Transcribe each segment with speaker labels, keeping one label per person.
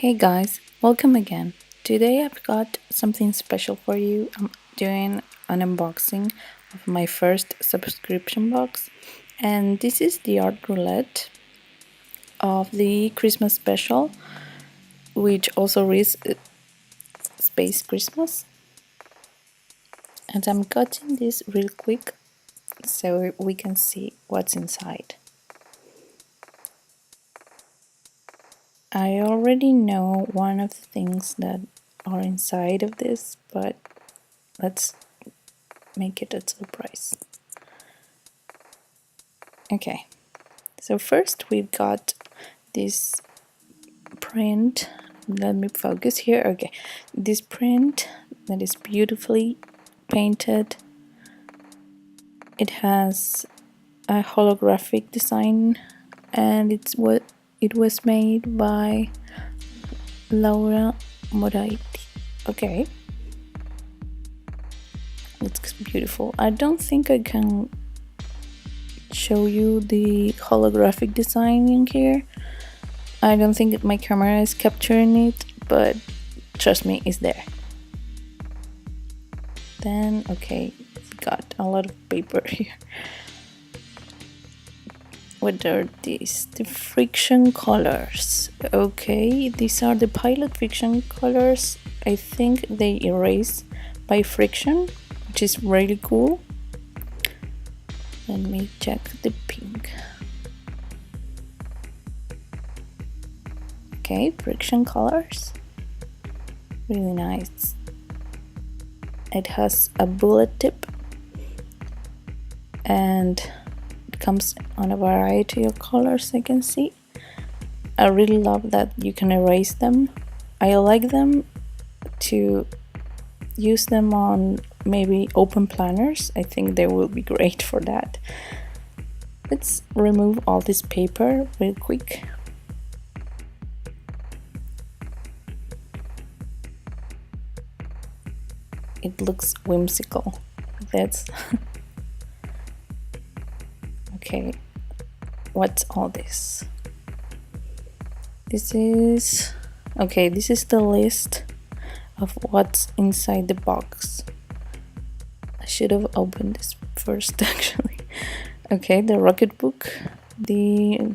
Speaker 1: Hey guys, welcome again. Today I've got something special for you. I'm doing an unboxing of my first subscription box, and this is the Art Roulette of the Christmas special, which also is Space Christmas. And I'm cutting this real quick so we can see what's inside. I already know one of the things that are inside of this, but let's make it a surprise. Okay, so first we've got this print. Let me focus here. Okay, this print that is beautifully painted. It has a holographic design, and it was made by Laura Moraiti. Okay, it's beautiful. I don't think I can show you the holographic design in here. I don't think my camera is capturing it, but trust me, it's there. Then, okay, got a lot of paper here. What are these? The Frixion colors. Okay, these are the pilot Frixion colors. I think they erase by Frixion, which is really cool. Let me check the pink. Okay, Frixion colors. Really nice. It has a bullet tip and it comes on a variety of colors, I can see. I really love that you can erase them. I like them to use them on maybe open planners. I think they will be great for that. Let's remove all this paper real quick. It looks whimsical. That's okay. What's all this? This is the list of what's inside the box. I should have opened this first actually. Okay, the Rocketbook,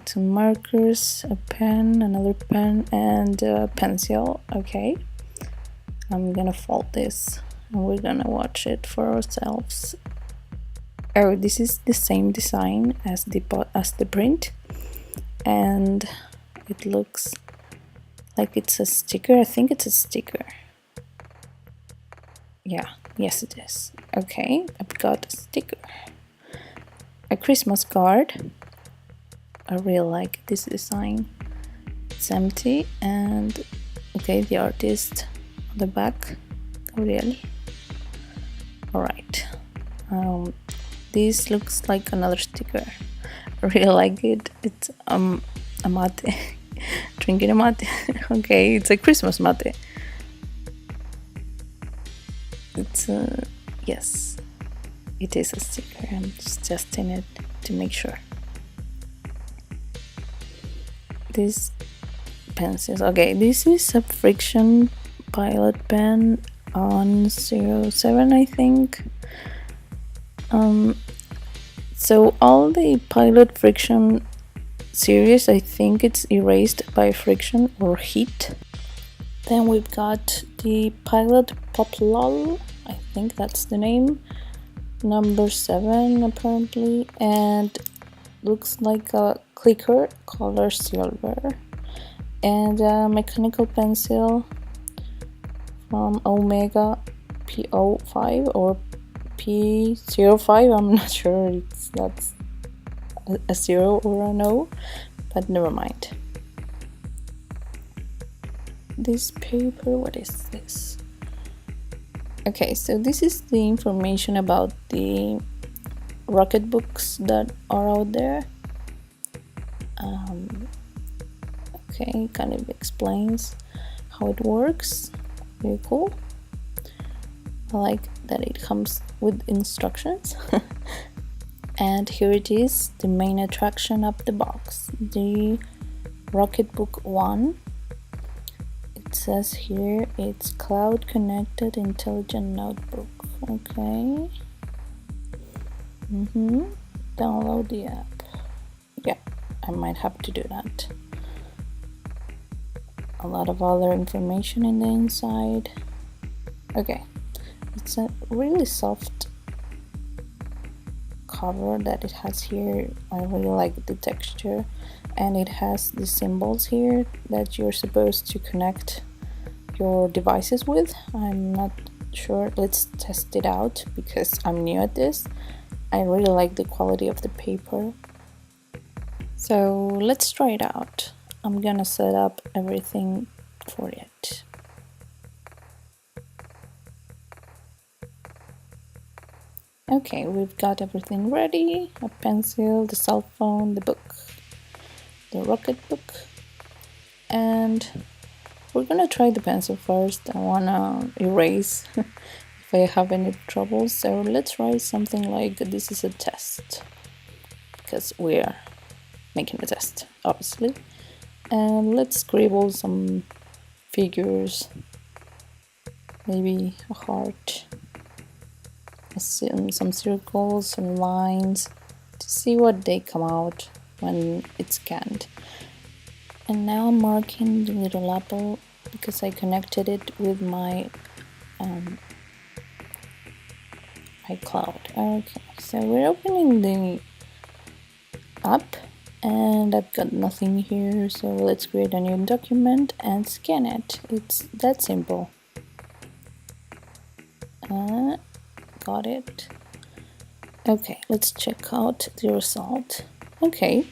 Speaker 1: some markers, a pen, another pen, and a pencil. Okay, I'm gonna fold this and we're gonna watch it for ourselves. Oh, this is the same design as the print, and it looks like it's a sticker. I think it's a sticker. Yeah, yes it is. Okay, I've got a sticker. A Christmas card. I really like this design. It's empty, and okay, the artist on the back. Really? Alright. This looks like another sticker. I really like it. It's a mate. Drinking a mate. Okay, it's a Christmas mate. It's yes, it is a sticker. I'm just testing it to make sure. This pencils. Okay, this is a Frixion pilot pen on 07, I think. So all the pilot Frixion series, I think it's erased by friction or heat. Then we've got the pilot Poplol, I think that's the name, number 7 apparently, and looks like a clicker, color silver, and a mechanical pencil from Omega PO5 or P05. I'm not sure if that's a 0 or an O, but never mind. This paper, what is this? Okay, so this is the information about the Rocketbooks that are out there. Okay, kind of explains how it works. Very cool. I like that it comes with instructions. And here it is, the main attraction of the box, the Rocketbook 1. It says here it's cloud connected intelligent notebook. Okay. Download the app. Yeah, I might have to do that. A lot of other information in the inside. Okay, it's a really soft cover that it has here. I really like the texture, and it has the symbols here that you're supposed to connect your devices with. I'm not sure. Let's test it out because I'm new at this. I really like the quality of the paper. So let's try it out. I'm gonna set up everything for it. Okay, we've got everything ready. A pencil, the cell phone, the book, the Rocketbook, and we're gonna try the pencil first. I wanna erase if I have any trouble. So let's write something like this is a test, because we're making a test, obviously. And let's scribble some figures, maybe a heart, some circles, some lines, to see what they come out when it's scanned. And now I'm marking the little apple because I connected it with my iCloud. Okay, so we're opening the app and I've got nothing here, so let's create a new document and scan it. It's that simple. Got it. Okay, let's check out the result. Okay,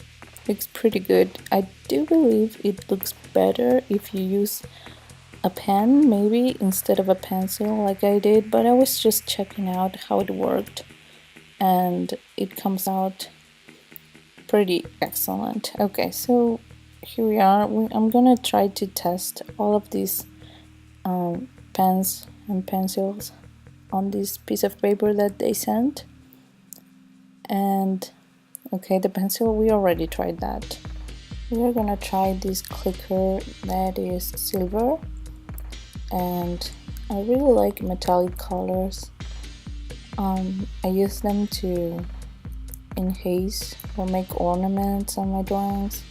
Speaker 1: looks pretty good. I do believe it looks better if you use a pen maybe instead of a pencil like I did, but I was just checking out how it worked and it comes out pretty excellent. Okay, so here we are. I'm gonna try to test all of these pens and pencils on this piece of paper that they sent. And okay, the pencil, we already tried that. We are gonna try this clicker that is silver, and I really like metallic colors. I use them to enhance or make ornaments on my drawings.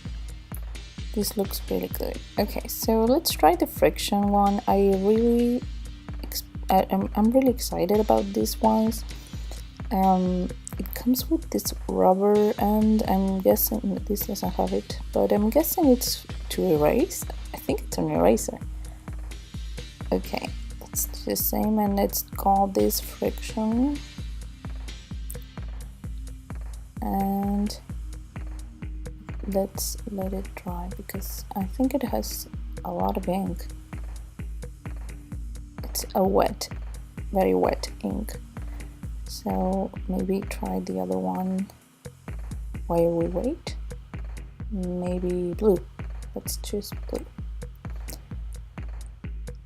Speaker 1: This looks really good. Okay, so let's try the Frixion one. I'm really excited about these ones. It comes with this rubber, and I'm guessing this doesn't have it, but I'm guessing it's to erase. I think it's an eraser. Okay, let's do the same, and let's call this Frixion. And let's let it dry because I think it has a lot of ink. It's a wet, very wet ink. So maybe try the other one while we wait. Maybe blue. Let's choose blue.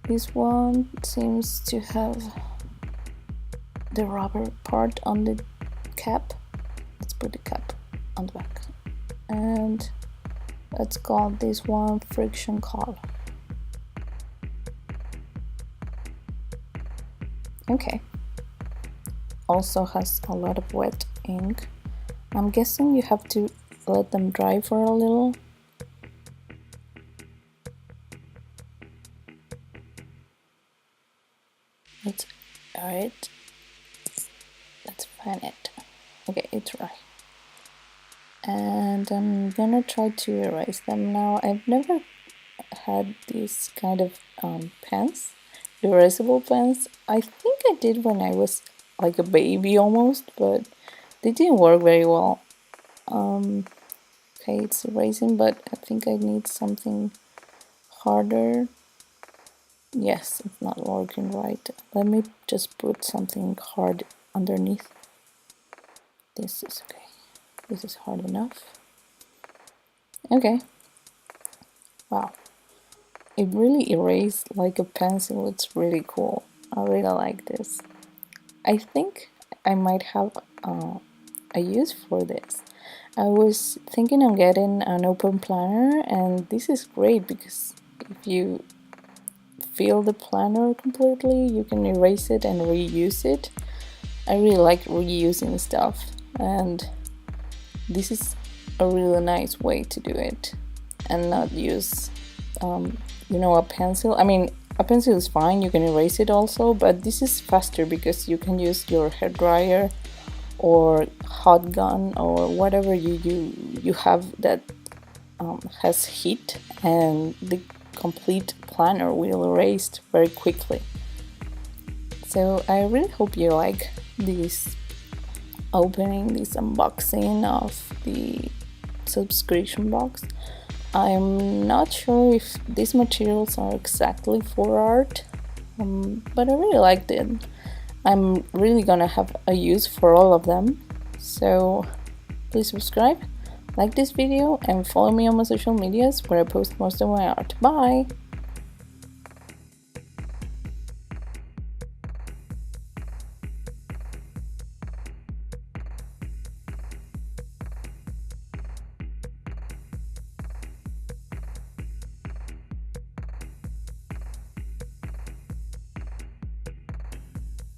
Speaker 1: This one seems to have the rubber part on the cap. Let's put the cap on the back. And let's call this one Frixion Color. Okay. Also has a lot of wet ink. I'm guessing you have to let them dry for a little. Let's fan it. Okay, it's dry. And I'm gonna try to erase them now. I've never had these kind of pens, erasable pens. I think I did when I was like a baby almost, but they didn't work very well. Okay, it's erasing, but I think I need something harder. Yes, it's not working right. Let me just put something hard underneath. This is okay. This is hard enough. Okay. Wow. It really erased like a pencil. It's really cool. I really like this. I think I might have a use for this. I was thinking of getting an open planner, and this is great because if you fill the planner completely, you can erase it and reuse it. I really like reusing stuff, and this is a really nice way to do it and not use a pencil. I mean, a pencil is fine, you can erase it also, but this is faster because you can use your hairdryer or hot gun or whatever you have that has heat, and the complete planner will erase very quickly. So I really hope you like this unboxing of the subscription box. I'm not sure if these materials are exactly for art, but I really liked it. I'm really gonna have a use for all of them. So please subscribe, like this video, and follow me on my social medias where I post most of my art. Bye!